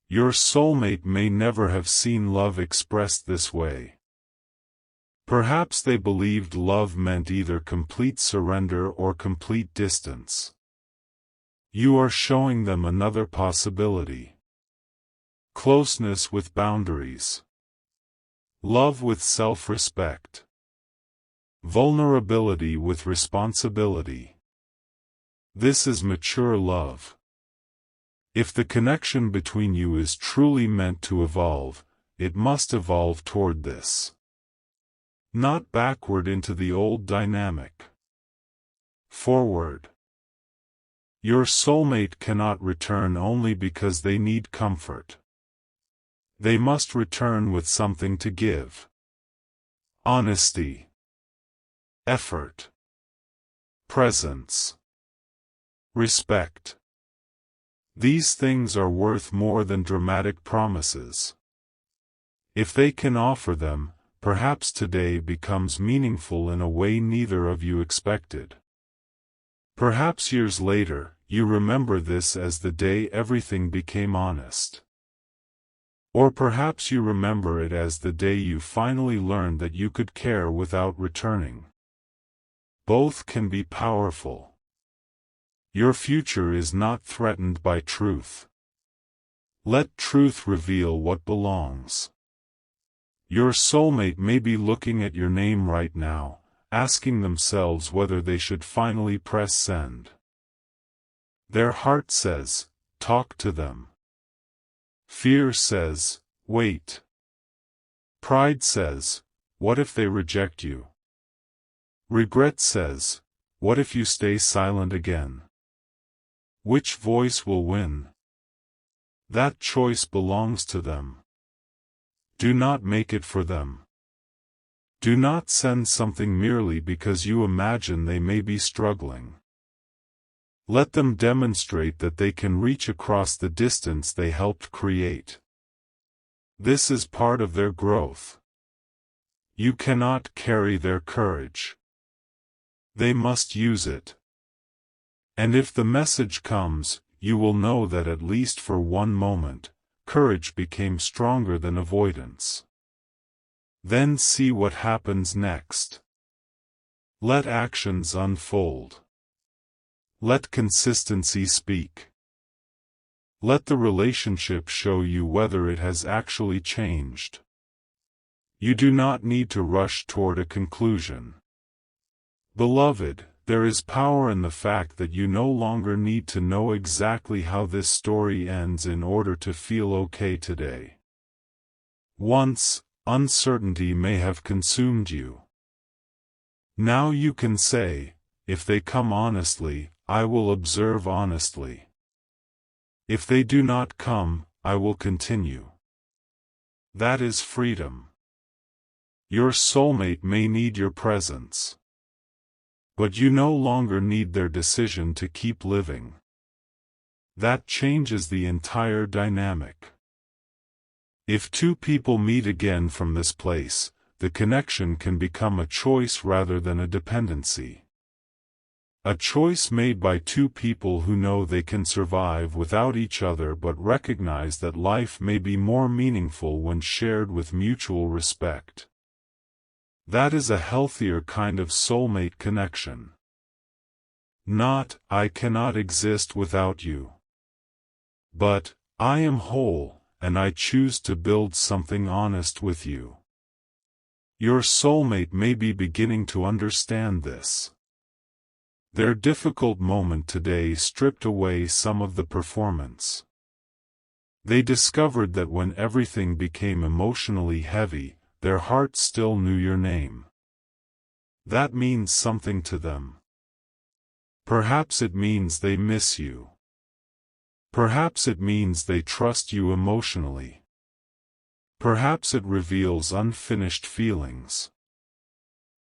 Your soulmate may never have seen love expressed this way. Perhaps they believed love meant either complete surrender or complete distance. You are showing them another possibility. Closeness with boundaries. Love with self-respect. Vulnerability with responsibility. This is mature love. If the connection between you is truly meant to evolve, it must evolve toward this. Not backward into the old dynamic. Forward. Your soulmate cannot return only because they need comfort. They must return with something to give. Honesty. Effort. Presence. Respect. These things are worth more than dramatic promises. If they can offer them, perhaps today becomes meaningful in a way neither of you expected. Perhaps years later, you remember this as the day everything became honest. Or perhaps you remember it as the day you finally learned that you could care without returning. Both can be powerful. Your future is not threatened by truth. Let truth reveal what belongs. Your soulmate may be looking at your name right now, asking themselves whether they should finally press send. Their heart says, talk to them. Fear says, wait. Pride says, what if they reject you? Regret says, what if you stay silent again? Which voice will win? That choice belongs to them. Do not make it for them. Do not send something merely because you imagine they may be struggling. Let them demonstrate that they can reach across the distance they helped create. This is part of their growth. You cannot carry their courage. They must use it. And if the message comes, you will know that at least for one moment, courage became stronger than avoidance. Then see what happens next. Let actions unfold. Let consistency speak. Let the relationship show you whether it has actually changed. You do not need to rush toward a conclusion. Beloved, there is power in the fact that you no longer need to know exactly how this story ends in order to feel okay today. Once, uncertainty may have consumed you. Now you can say, if they come honestly, I will observe honestly. If they do not come, I will continue. That is freedom. Your soulmate may need your presence. But you no longer need their decision to keep living. That changes the entire dynamic. If two people meet again from this place, the connection can become a choice rather than a dependency. A choice made by two people who know they can survive without each other but recognize that life may be more meaningful when shared with mutual respect. That is a healthier kind of soulmate connection. Not, I cannot exist without you. But, I am whole, and I choose to build something honest with you. Your soulmate may be beginning to understand this. Their difficult moment today stripped away some of the performance. They discovered that when everything became emotionally heavy, their heart still knew your name. That means something to them. Perhaps it means they miss you. Perhaps it means they trust you emotionally. Perhaps it reveals unfinished feelings.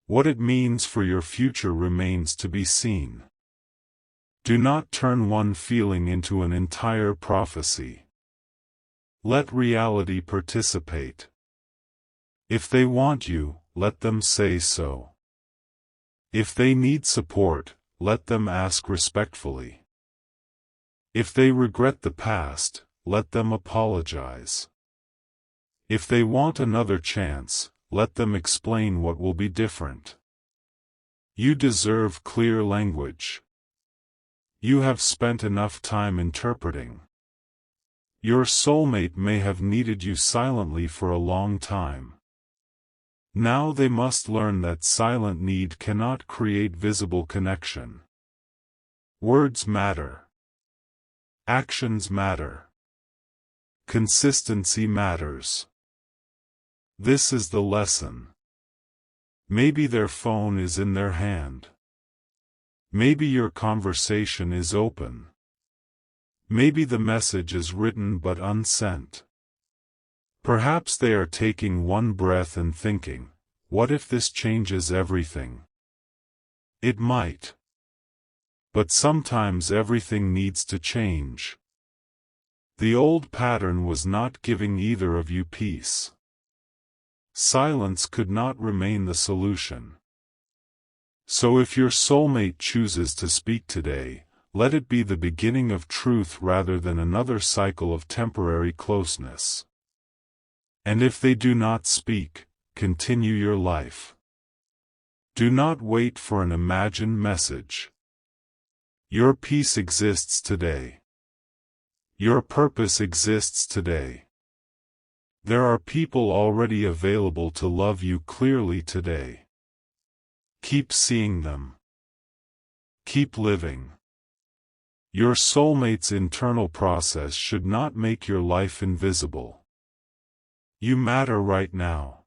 What it means for your future remains to be seen. Do not turn one feeling into an entire prophecy. Let reality participate. If they want you, let them say so. If they need support, let them ask respectfully. If they regret the past, let them apologize. If they want another chance, let them explain what will be different. You deserve clear language. You have spent enough time interpreting. Your soulmate may have needed you silently for a long time. Now they must learn that silent need cannot create visible connection. Words matter. Actions matter. Consistency matters. This is the lesson. Maybe their phone is in their hand. Maybe your conversation is open. Maybe the message is written but unsent. Perhaps they are taking one breath and thinking, what if this changes everything? It might. But sometimes everything needs to change. The old pattern was not giving either of you peace. Silence could not remain the solution. So if your soulmate chooses to speak today, let it be the beginning of truth rather than another cycle of temporary closeness. And if they do not speak, continue your life. Do not wait for an imagined message. Your peace exists today. Your purpose exists today. There are people already available to love you clearly today. Keep seeing them. Keep living. Your soulmate's internal process should not make your life invisible. You matter right now.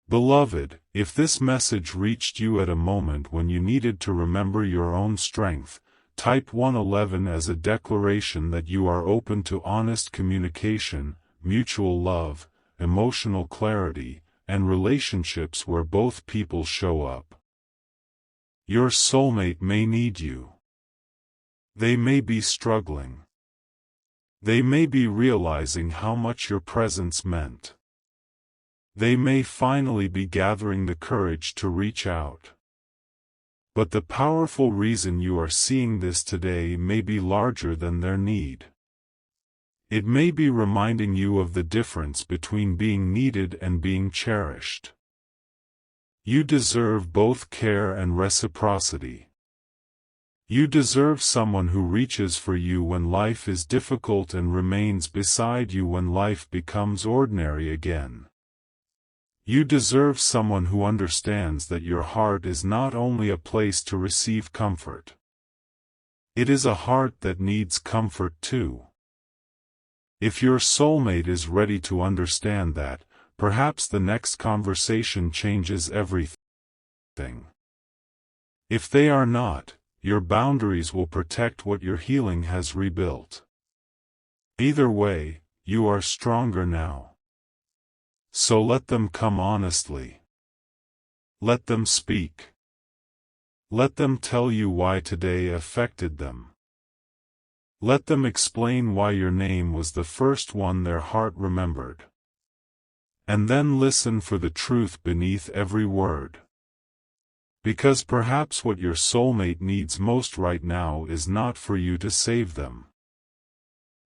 Beloved, if this message reached you at a moment when you needed to remember your own strength, type 111 as a declaration that you are open to honest communication, mutual love, emotional clarity, and relationships where both people show up. Your soulmate may need you. They may be struggling. They may be realizing how much your presence meant. They may finally be gathering the courage to reach out. But the powerful reason you are seeing this today may be larger than their need. It may be reminding you of the difference between being needed and being cherished. You deserve both care and reciprocity. You deserve someone who reaches for you when life is difficult and remains beside you when life becomes ordinary again. You deserve someone who understands that your heart is not only a place to receive comfort. It is a heart that needs comfort too. If your soulmate is ready to understand that, perhaps the next conversation changes everything. If they are not, your boundaries will protect what your healing has rebuilt. Either way, you are stronger now. So let them come honestly. Let them speak. Let them tell you why today affected them. Let them explain why your name was the first one their heart remembered. And then listen for the truth beneath every word. Because perhaps what your soulmate needs most right now is not for you to save them.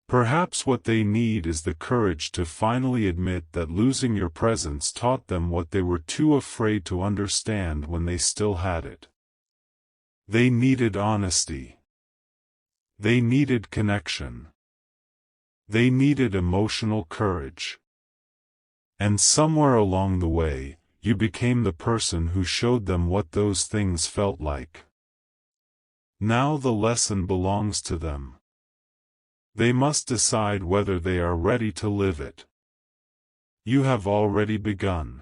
Perhaps what they need is the courage to finally admit that losing your presence taught them what they were too afraid to understand when they still had it. They needed honesty. They needed connection. They needed emotional courage. And somewhere along the way, you became the person who showed them what those things felt like. Now the lesson belongs to them. They must decide whether they are ready to live it. You have already begun.